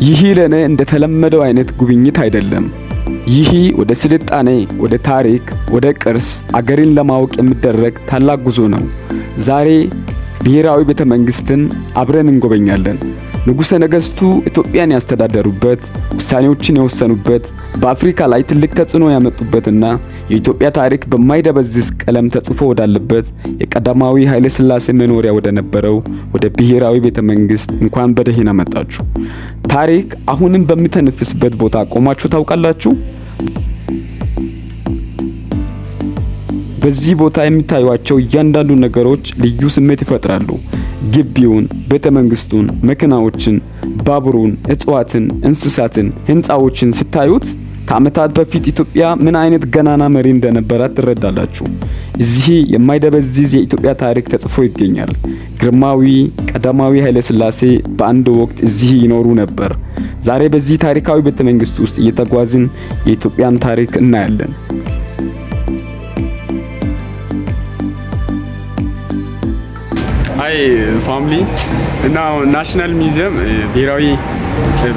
ይህ ለኔ እንደተለመደው አይነት ጉብኝት አይደለም። ይህ ወደ ስልጣኔ፣ ወደ ታሪክ፣ ወደ ቅርስ አገርን ለማወቅ የሚደረግ ታላቅ ጉዞ ነው። ዛሬ ብሔራዊ ቤተ መንግስትን አብረን እንጎበኛለን። ንጉሠ ነገሥቱ ኢትዮጵያን ያስተዳደሩበት፣ ውሳኔዎችን የወሰኑበት፣ በአፍሪካ ላይ ትልቅ ተጽዕኖ ያመጡበትና የኢትዮጵያ ታሪክ በማይደበዝዝ ቀለም ተጽፎ ወዳለበት የቀዳማዊ ኃይለ ሥላሴ መኖሪያ ወደ ነበረው ወደ ብሔራዊ ቤተ መንግስት እንኳን በደህና መጣችሁ። ታሪክ አሁንም በሚተነፍስበት ቦታ ቆማችሁ ታውቃላችሁ? በዚህ ቦታ የሚታዩቸው እያንዳንዱ ነገሮች ልዩ ስሜት ይፈጥራሉ። ግቢውን፣ ቤተ መንግስቱን፣ መኪናዎችን፣ ባቡሩን፣ እጽዋትን፣ እንስሳትን፣ ህንፃዎችን ስታዩት ከዓመታት በፊት ኢትዮጵያ ምን አይነት ገናና መሪ እንደነበራት ትረዳላችሁ። እዚህ የማይደበዝዝ የኢትዮጵያ ታሪክ ተጽፎ ይገኛል። ግርማዊ ቀዳማዊ ኃይለ ሥላሴ በአንድ ወቅት እዚህ ይኖሩ ነበር። ዛሬ በዚህ ታሪካዊ ቤተ መንግስት ውስጥ እየተጓዝን የኢትዮጵያን ታሪክ እናያለን። አይ ፋሚሊ እና ናሽናል ሚውዚየም ብሔራዊ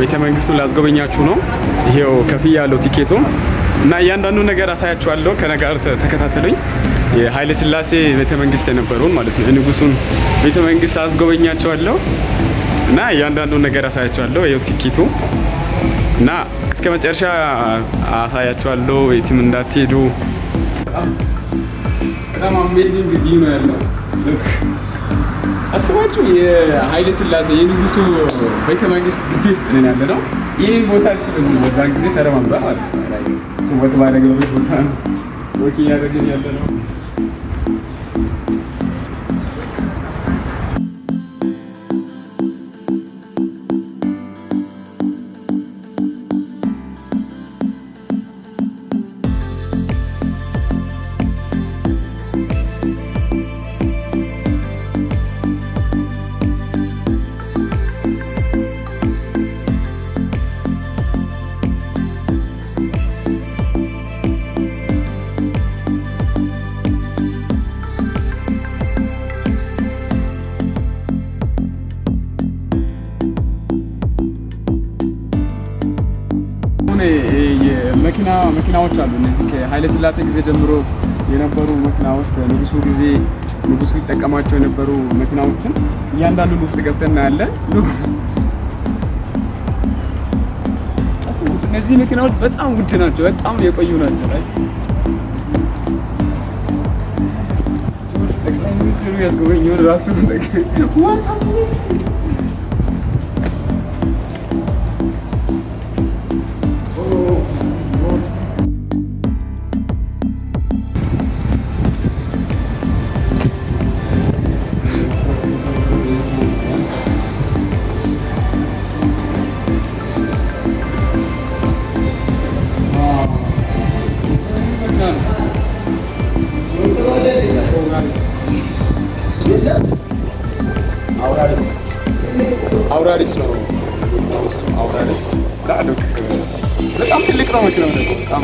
ቤተ መንግስቱን ላስጎበኛችሁ ነው። ይሄው ከፍያ ያለው ቲኬቱ እና እያንዳንዱ ነገር አሳያችኋለሁ። ከነጋር ተከታተሉኝ። የኃይለ ሥላሴ ቤተ መንግስት የነበረውን ማለት ነው የንጉሱን ቤተ መንግስት አስጎበኛችኋለሁ እና እያንዳንዱ ነገር አሳያችኋለሁ። ይሄው ቲኬቱ እና እስከ መጨረሻ አሳያችኋለሁ። የትም እንዳትሄዱ። በጣም አሜዚንግ ቪው ነው ያለው። አስባችሁ የኃይለ ሥላሴ የንጉሱ ቤተ መንግስት ግቢ ውስጥ ነን ያለነው። ይህን ቦታ እሱ በዛን ጊዜ ተረማምዷል ማለት ነው። ሰዎች ባደረገበት ቦታ ነው ወኪ ያደረገን ያለነው። መኪናዎች አሉ። እነዚህ ከኃይለ ሥላሴ ጊዜ ጀምሮ የነበሩ መኪናዎች፣ በንጉሱ ጊዜ ንጉሱ ይጠቀማቸው የነበሩ መኪናዎችን እያንዳንዱን ውስጥ ገብተን እናያለን። እነዚህ መኪናዎች በጣም ውድ ናቸው፣ በጣም የቆዩ ናቸው። ጠቅላይ ሚኒስትሩ ያስጎበኘውን ራሱ አውራሪስ ነው። አውራሪስ በጣም ትልቅ ነው መኪናው ደግሞ በጣም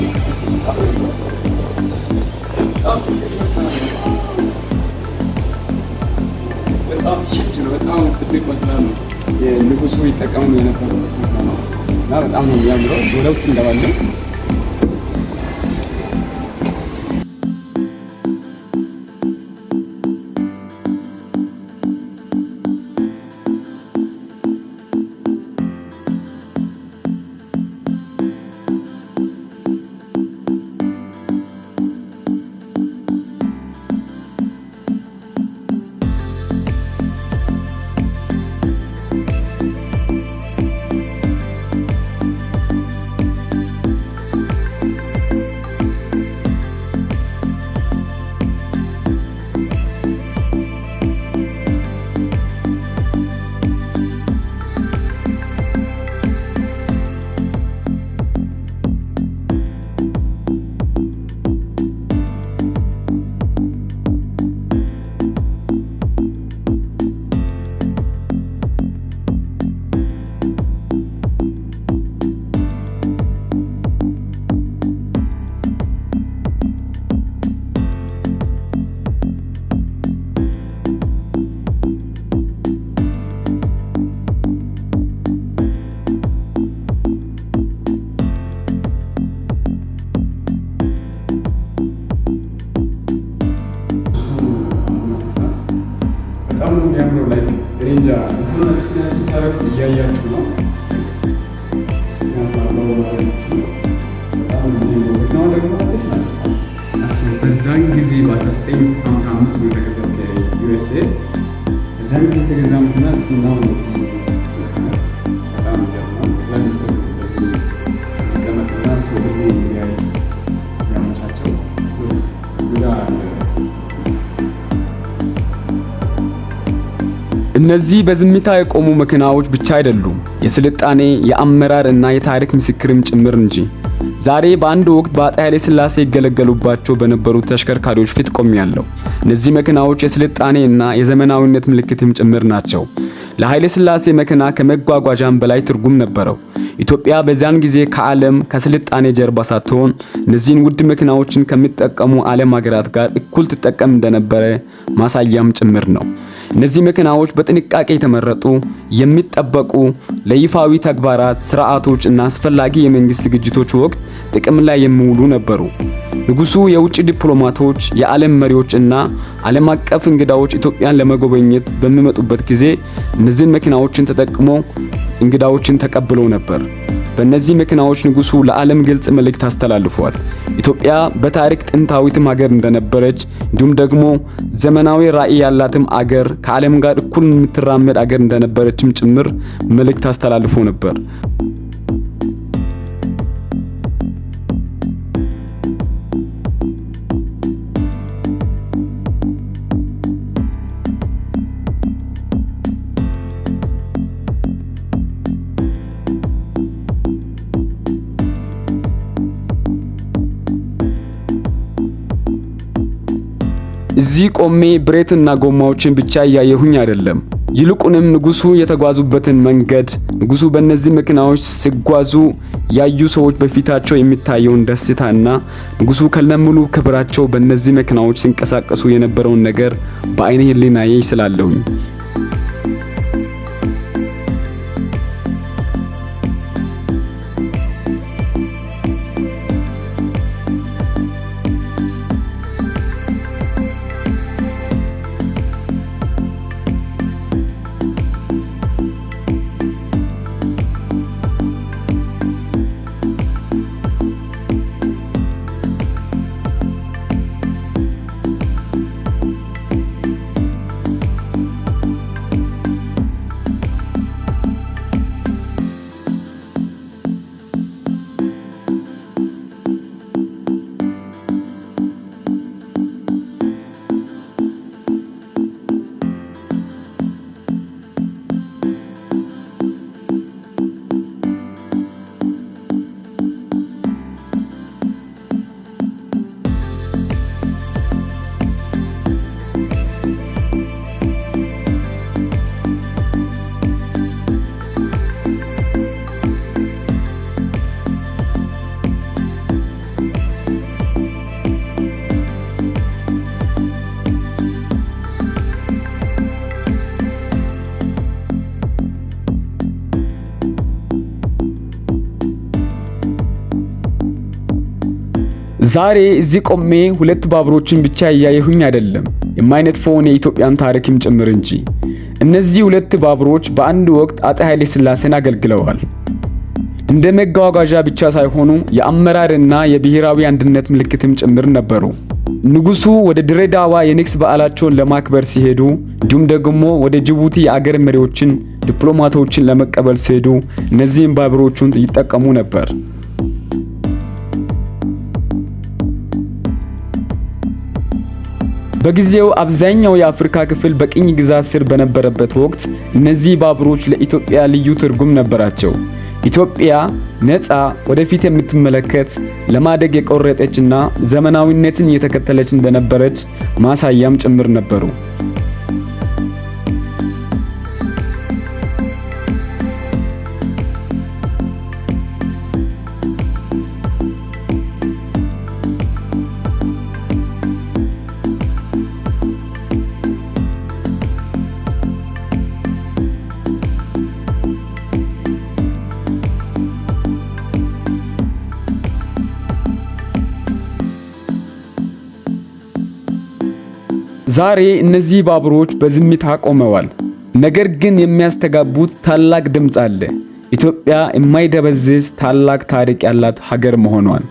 ትልቅ መኪና ነው። የንጉሱ ይጠቀሙ የነበረው መኪና ነው እና በጣም ነው የሚያምረው። ወደ ውስጥ እንገባለን። ስታረጉ እያያችሁ ነው። በዛን ጊዜ በ1955 ነው የተገዛው ከዩኤስኤ። በዛን ጊዜ የተገዛ መኪና ስቲና በጣም ይቀመጥና ሰው ያመቻቸው እነዚህ በዝምታ የቆሙ መኪናዎች ብቻ አይደሉም፣ የስልጣኔ የአመራር እና የታሪክ ምስክርም ጭምር እንጂ። ዛሬ በአንድ ወቅት በአፄ ኃይለ ሥላሴ ይገለገሉባቸው በነበሩ ተሽከርካሪዎች ፊት ቆሜያለሁ። እነዚህ መኪናዎች የስልጣኔ እና የዘመናዊነት ምልክትም ጭምር ናቸው። ለኃይለ ሥላሴ መኪና ከመጓጓዣም በላይ ትርጉም ነበረው። ኢትዮጵያ በዚያን ጊዜ ከዓለም ከስልጣኔ ጀርባ ሳትሆን እነዚህን ውድ መኪናዎችን ከሚጠቀሙ ዓለም ሀገራት ጋር እኩል ትጠቀም እንደነበረ ማሳያም ጭምር ነው። እነዚህ መኪናዎች በጥንቃቄ የተመረጡ፣ የሚጠበቁ፣ ለይፋዊ ተግባራት፣ ስርዓቶች እና አስፈላጊ የመንግስት ዝግጅቶች ወቅት ጥቅም ላይ የሚውሉ ነበሩ። ንጉሱ፣ የውጭ ዲፕሎማቶች፣ የዓለም መሪዎች እና ዓለም አቀፍ እንግዳዎች ኢትዮጵያን ለመጎብኘት በሚመጡበት ጊዜ እነዚህን መኪናዎችን ተጠቅሞ እንግዳዎችን ተቀብለው ነበር። በእነዚህ መኪናዎች ንጉሱ ለዓለም ግልጽ መልእክት አስተላልፈዋል። ኢትዮጵያ በታሪክ ጥንታዊትም ሀገር እንደነበረች እንዲሁም ደግሞ ዘመናዊ ራዕይ ያላትም አገር ከዓለም ጋር እኩል የምትራመድ አገር እንደነበረችም ጭምር መልእክት አስተላልፎ ነበር። እዚህ ቆሜ ብሬትና ጎማዎችን ብቻ እያየሁኝ አይደለም። ይልቁንም ንጉሱ የተጓዙበትን መንገድ፣ ንጉሱ በእነዚህ መኪናዎች ሲጓዙ ያዩ ሰዎች በፊታቸው የሚታየውን ደስታና ንጉሱ ከነሙሉ ክብራቸው በእነዚህ መኪናዎች ሲንቀሳቀሱ የነበረውን ነገር በአይነ ህሊናዬ ስላለሁኝ ዛሬ እዚህ ቆሜ ሁለት ባቡሮችን ብቻ እያየሁኝ አይደለም፣ የማይነጥፈውን የኢትዮጵያን ታሪክም ጭምር እንጂ። እነዚህ ሁለት ባቡሮች በአንድ ወቅት አፄ ኃይለ ሥላሴን አገልግለዋል። እንደ መጓጓዣ ብቻ ሳይሆኑ የአመራርና የብሔራዊ አንድነት ምልክትም ጭምር ነበሩ። ንጉሱ ወደ ድሬዳዋ የንግስ በዓላቸውን ለማክበር ሲሄዱ፣ እንዲሁም ደግሞ ወደ ጅቡቲ የአገር መሪዎችን፣ ዲፕሎማቶችን ለመቀበል ሲሄዱ እነዚህን ባቡሮቹን ይጠቀሙ ነበር። በጊዜው አብዛኛው የአፍሪካ ክፍል በቅኝ ግዛት ስር በነበረበት ወቅት እነዚህ ባቡሮች ለኢትዮጵያ ልዩ ትርጉም ነበራቸው። ኢትዮጵያ ነፃ፣ ወደፊት የምትመለከት፣ ለማደግ የቆረጠችና ዘመናዊነትን የተከተለች እንደነበረች ማሳያም ጭምር ነበሩ። ዛሬ እነዚህ ባቡሮች በዝምታ ቆመዋል። ነገር ግን የሚያስተጋቡት ታላቅ ድምፅ አለ። ኢትዮጵያ የማይደበዝዝ ታላቅ ታሪክ ያላት ሀገር መሆኗን።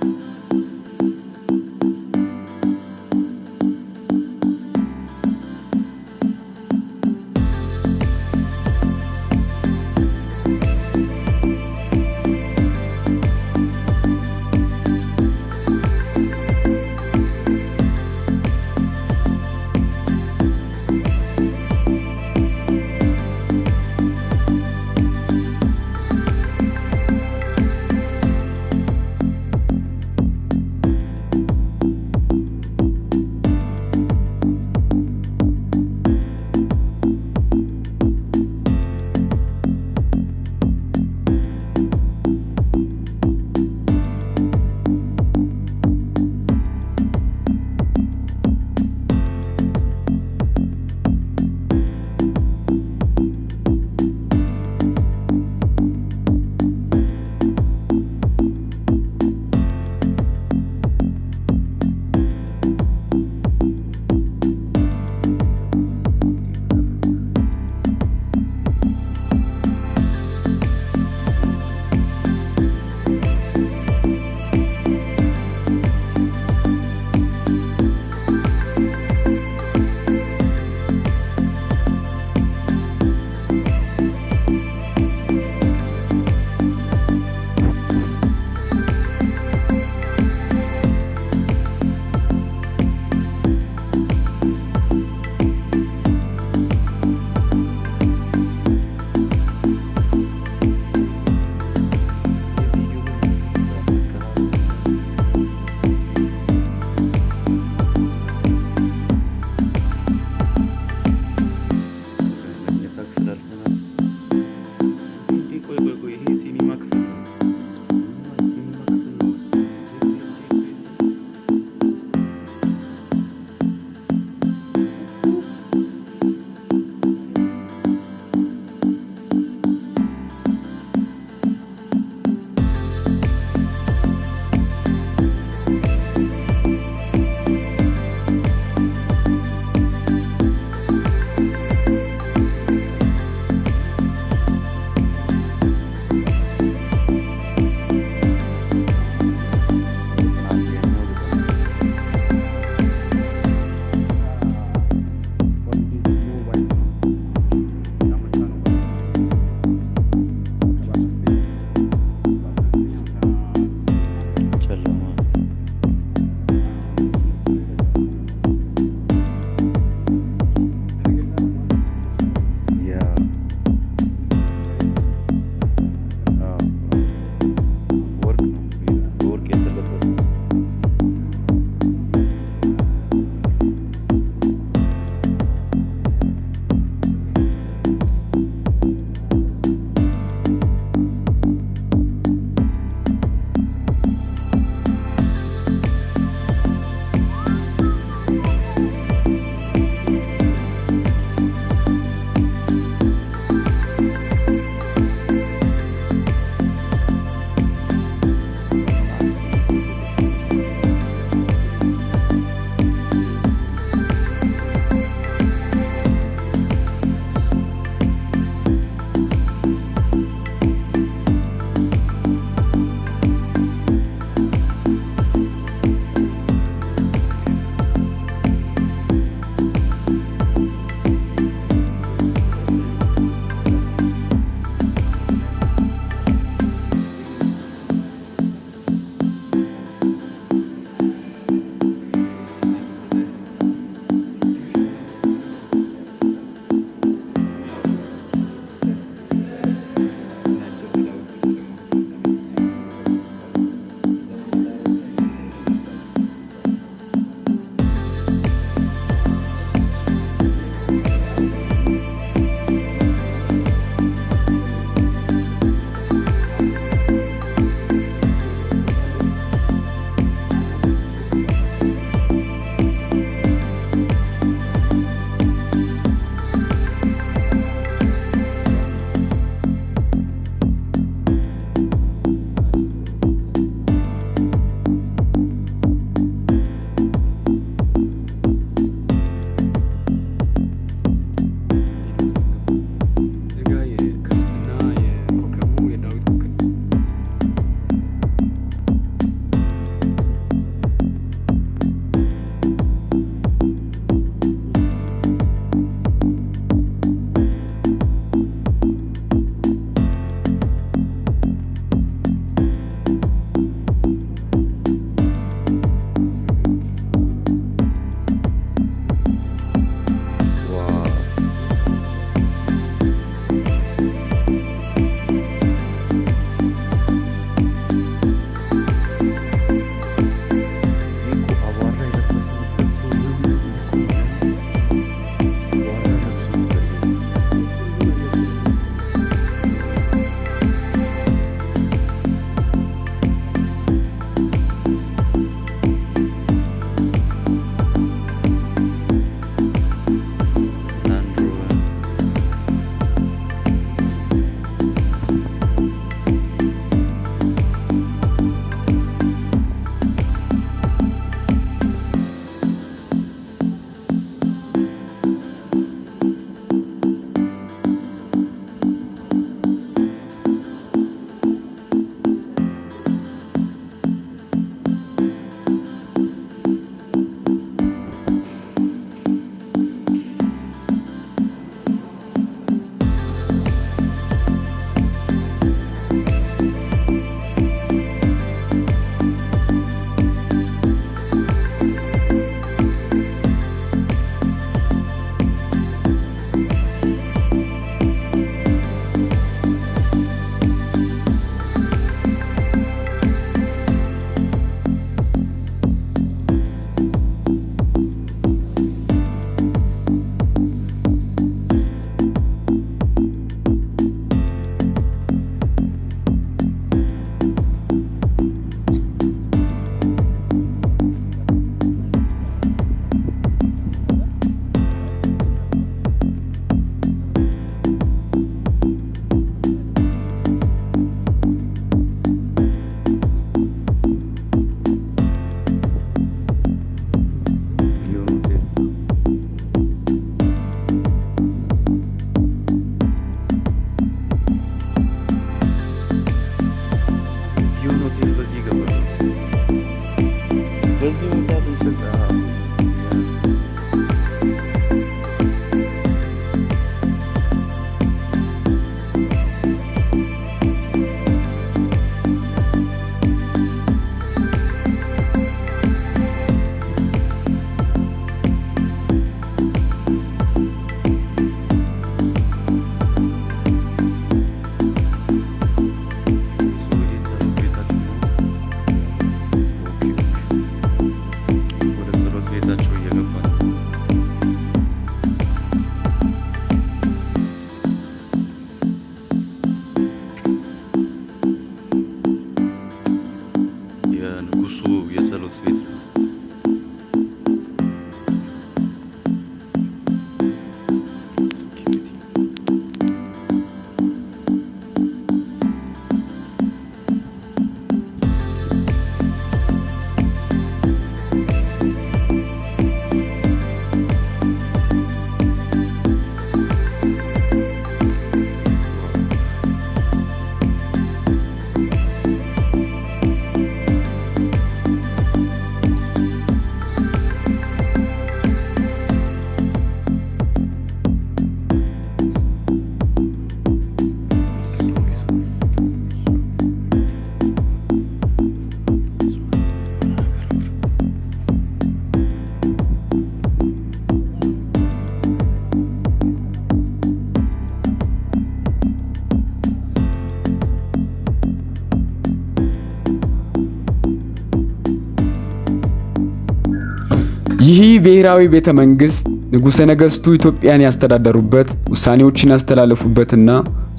ይህ ብሔራዊ ቤተ መንግስት ንጉሠ ነገሥቱ ኢትዮጵያን ያስተዳደሩበት፣ ውሳኔዎችን ያስተላለፉበትና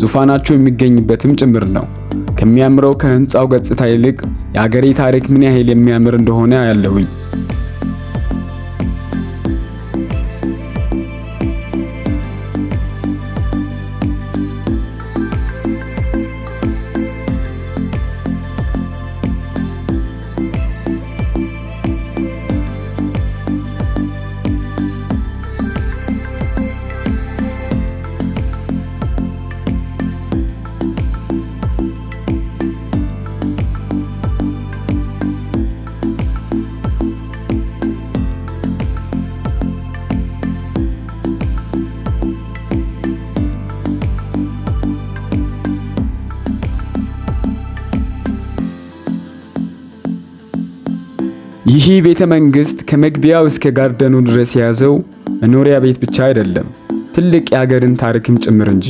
ዙፋናቸው የሚገኝበትም ጭምር ነው። ከሚያምረው ከህንጻው ገጽታ ይልቅ የአገሬ ታሪክ ምን ያህል የሚያምር እንደሆነ ያለውኝ። ይህ ቤተ መንግስት ከመግቢያው እስከ ጋርደኑ ድረስ የያዘው መኖሪያ ቤት ብቻ አይደለም፣ ትልቅ የሀገርን ታሪክም ጭምር እንጂ።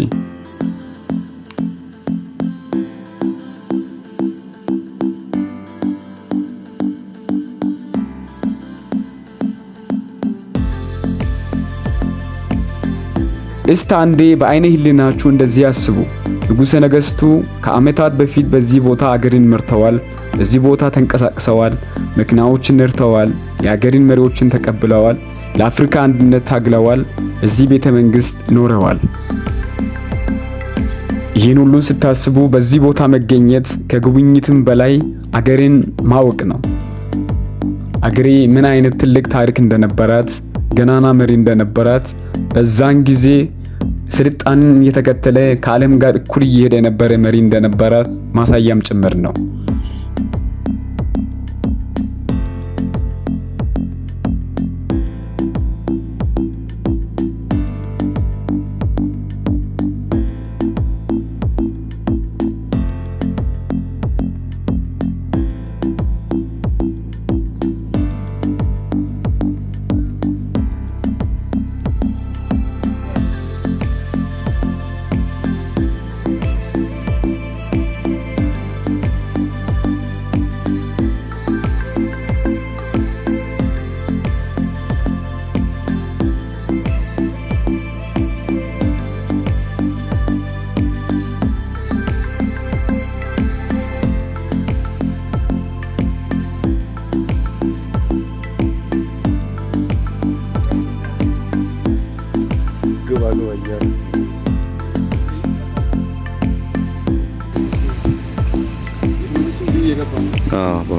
እስቲ አንዴ በአይነ ህሊናችሁ እንደዚህ አስቡ። ንጉሠ ነገሥቱ ከዓመታት በፊት በዚህ ቦታ አገርን መርተዋል። በዚህ ቦታ ተንቀሳቅሰዋል። መኪናዎችን ነድተዋል። የአገርን መሪዎችን ተቀብለዋል። ለአፍሪካ አንድነት ታግለዋል። እዚህ ቤተ መንግስት ኖረዋል። ይህን ሁሉ ስታስቡ በዚህ ቦታ መገኘት ከጉብኝትም በላይ አገርን ማወቅ ነው። አገሬ ምን አይነት ትልቅ ታሪክ እንደነበራት፣ ገናና መሪ እንደነበራት፣ በዛን ጊዜ ስልጣንን እየተከተለ ከዓለም ጋር እኩል እየሄደ የነበረ መሪ እንደነበራት ማሳያም ጭምር ነው።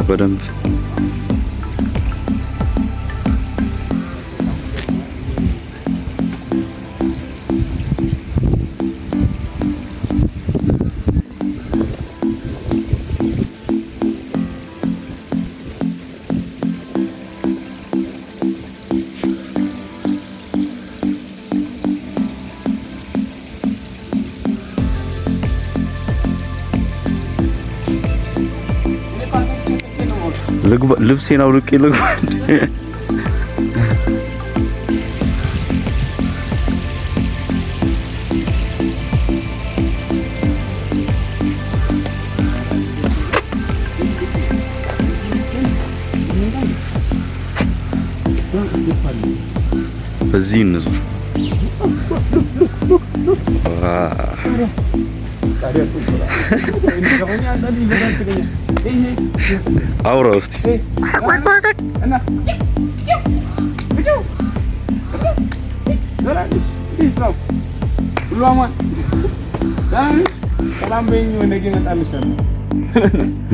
በደንብ ልብሴን አውልቄ ልግባ። በዚህ እንዙር። አውራ ውስጥ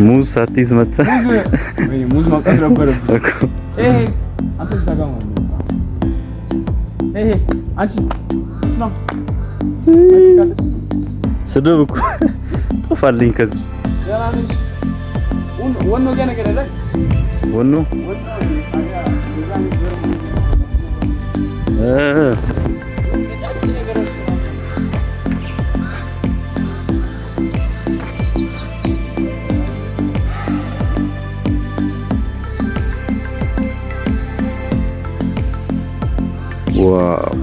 ሙዝ ሳትይዝ መጣ። ሙዝ ማውጣት ነበረብህ እኮ። አንተ እዛ ጋር ማለት ነው። አንቺ ስድብ እኮ ጠፋልኝ። ከዚህ ወኖ ገና ገና ወኖ ዋው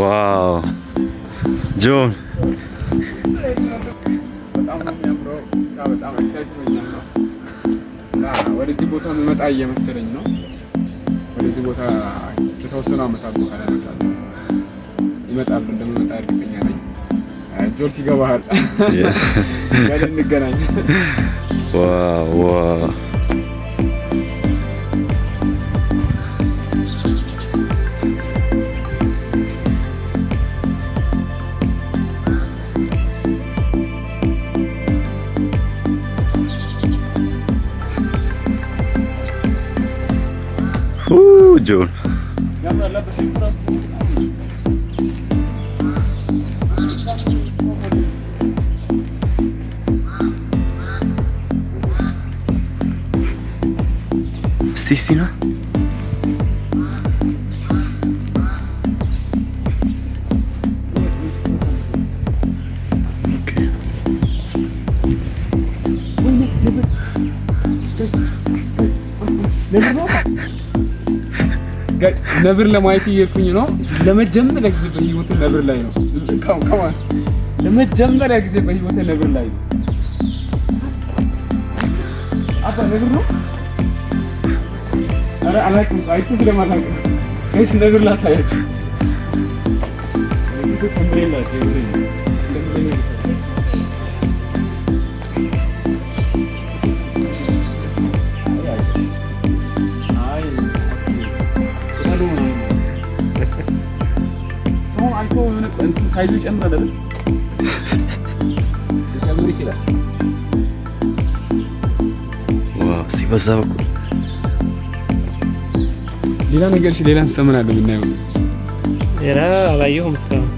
ዋው ጆን በጣም ኤክሳይት ሆኛል ነው። ወደዚህ ቦታ መመጣ እየመሰለኝ ነው። ወደዚህ ቦታ የተወሰኑ አመታት በኋላ ይመጣሉ እንደምመጣ እርግጠኛ ነኝ። ጆልፍ ይገባሃል። ጋር እንገናኝ። ዋው ጆን እስቲ ነው ነብር ለማየት እየሄድኩኝ ነው። ለመጀመሪያ ጊዜ በህይወቴ ነብር ላይ ነው። ካም ለመጀመሪያ ጊዜ በህይወቴ ነብር ላይ ነው። አባ ነብር ነው። አረ አላውቅም። አይቼ ስለማላውቅ ጋይስ ነብር ላሳያችሁ። ሳይዙ ይጨምራል አይደል? ይጨምር ይችላል። ዋው ሲበዛ እኮ ሌላ ነገር ሌላ እንሰምን አለ ምናየው ሌላ አላየሁም እስካሁን።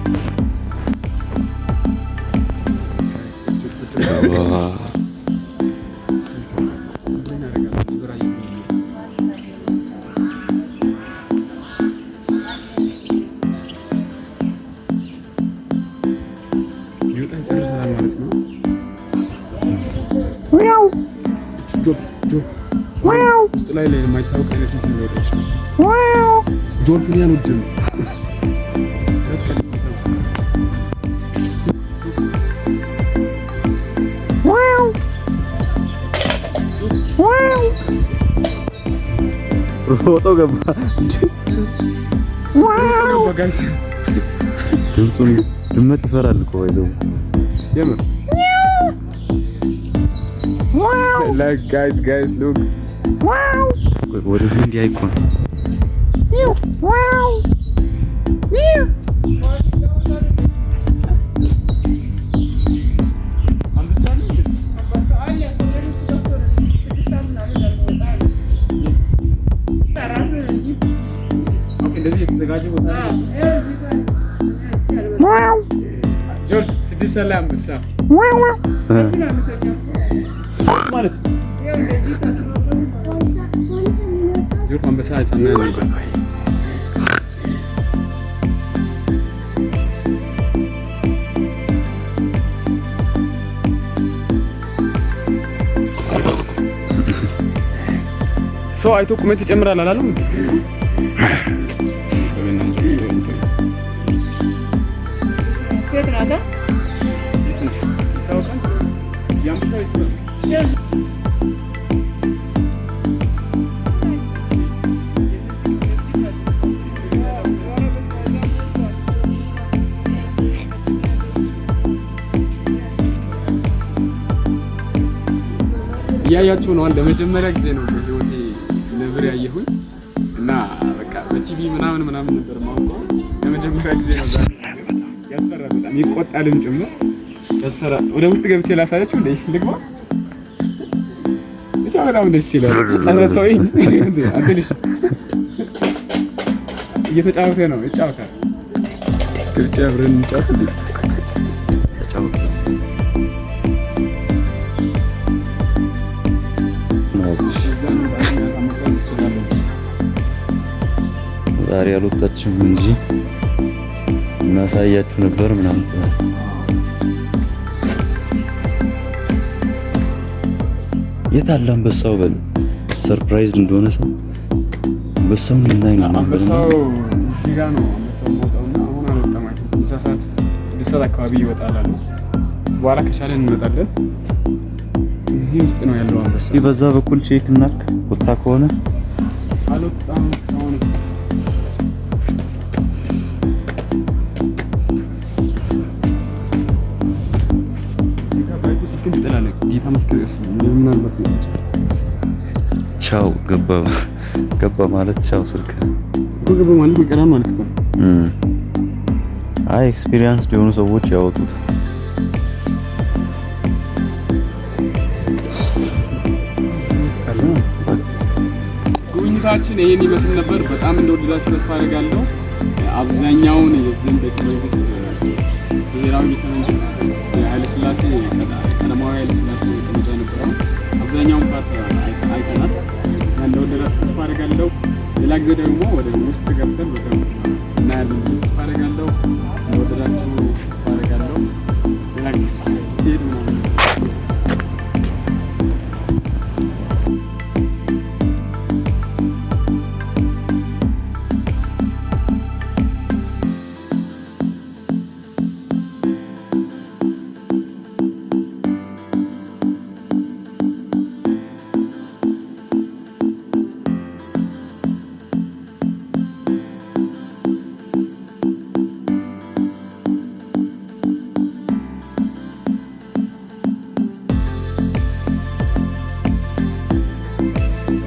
ውስጥ ላይ የማይታወቅ አይነት እንትን ይወጣች ጆልፊኒያን ውድ ነው። ሮጦ ገባ። ጋይስ ድምፁን ድመት ይፈራል እኮ ይዘው የምር ጋይስ ሉክ ወደዚህ እንዲህ አይኮን ጆል 6 ሰዓት አንበሳ ማለት ጆል አንበሳ አይሳና ነው። ሰው አይቶ ቁመት ይጨምራል አላለም? እያያችሁ ነው። ለመጀመሪያ ጊዜ ነው በህይወቴ ነብር ያየሁኝ እና በቃ በቲቪ ምናምን ነበር ማውቀው። ለመጀመሪያ ጊዜ ነው። ያስፈራል፣ በጣም ይቆጣልም ጭምር ያስፈራል። ወደ ውስጥ ገብቼ ላሳያችሁ እንዴ? ልግባ? ብቻ በጣም ደስ ይላል። አረተውኝ አትልሽ እየተጫወተ ነው። ይጫወታል። ገብቼ አብረን እንጫወት እንዴ? ዛሬ አልወጣችም እንጂ እናሳያችሁ ነበር ምናምን። የት አለ አንበሳው? በል ሰርፕራይዝ እንደሆነ ሰው አንበሳውን እናይ ነው። አንበሳው እዚህ ጋር ነው። አንበሳው ቦታውና አሁን አልወጣም ምሳ ሰዓት 6 ሰዓት አካባቢ ይወጣል አሉ። በኋላ ከቻለን እንመጣለን። እዚህ ውስጥ ነው ያለው አንበሳ። እስቲ በዛ በኩል ቼክ እናድርግ። ወጣ ከሆነ አልወጣም እስካሁን። እዚህ ጋር ባይቱ ስልክን ትጥላለህ። ጌታ መስከረስ ምናልባት ነው። ቻው ገባ ማለት ቻው ስልክ ገባ ማለት ይቀራል ማለት ነው። አይ ኤክስፒሪየንስ የሆኑ ሰዎች ያወጡት። ጉብኝታችን ይሄን ይመስል ነበር። በጣም እንደወደዳችሁ ተስፋ አደርጋለሁ። አብዛኛውን የዚህን ቤተ መንግስት ብሔራዊ ቤተ መንግስት ኃይለ ሥላሴ ቀዳማዊ ኃይለ ሥላሴ መቀመጫ የነበረው አብዛኛውን ፓርት አይተናል። እንደወደዳችሁ ተስፋ አደርጋለሁ። ሌላ ጊዜ ደግሞ ወደ ውስጥ ገብተን በደንብ እናያለን ተስፋ አደርጋለሁ። እንደወደዳችሁ ተስፋ አደርጋለሁ። ሌላ ጊዜ ሲሄድ ምናምን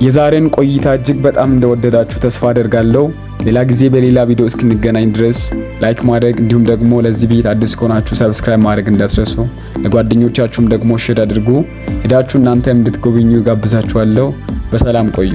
የዛሬን ቆይታ እጅግ በጣም እንደወደዳችሁ ተስፋ አደርጋለሁ። ሌላ ጊዜ በሌላ ቪዲዮ እስክንገናኝ ድረስ ላይክ ማድረግ እንዲሁም ደግሞ ለዚህ ቤት አዲስ ከሆናችሁ ሰብስክራይብ ማድረግ እንዳትረሱ። ለጓደኞቻችሁም ደግሞ ሼር አድርጉ። ሄዳችሁ እናንተ እንድትጎበኙ ጋብዛችኋለሁ። በሰላም ቆዩ።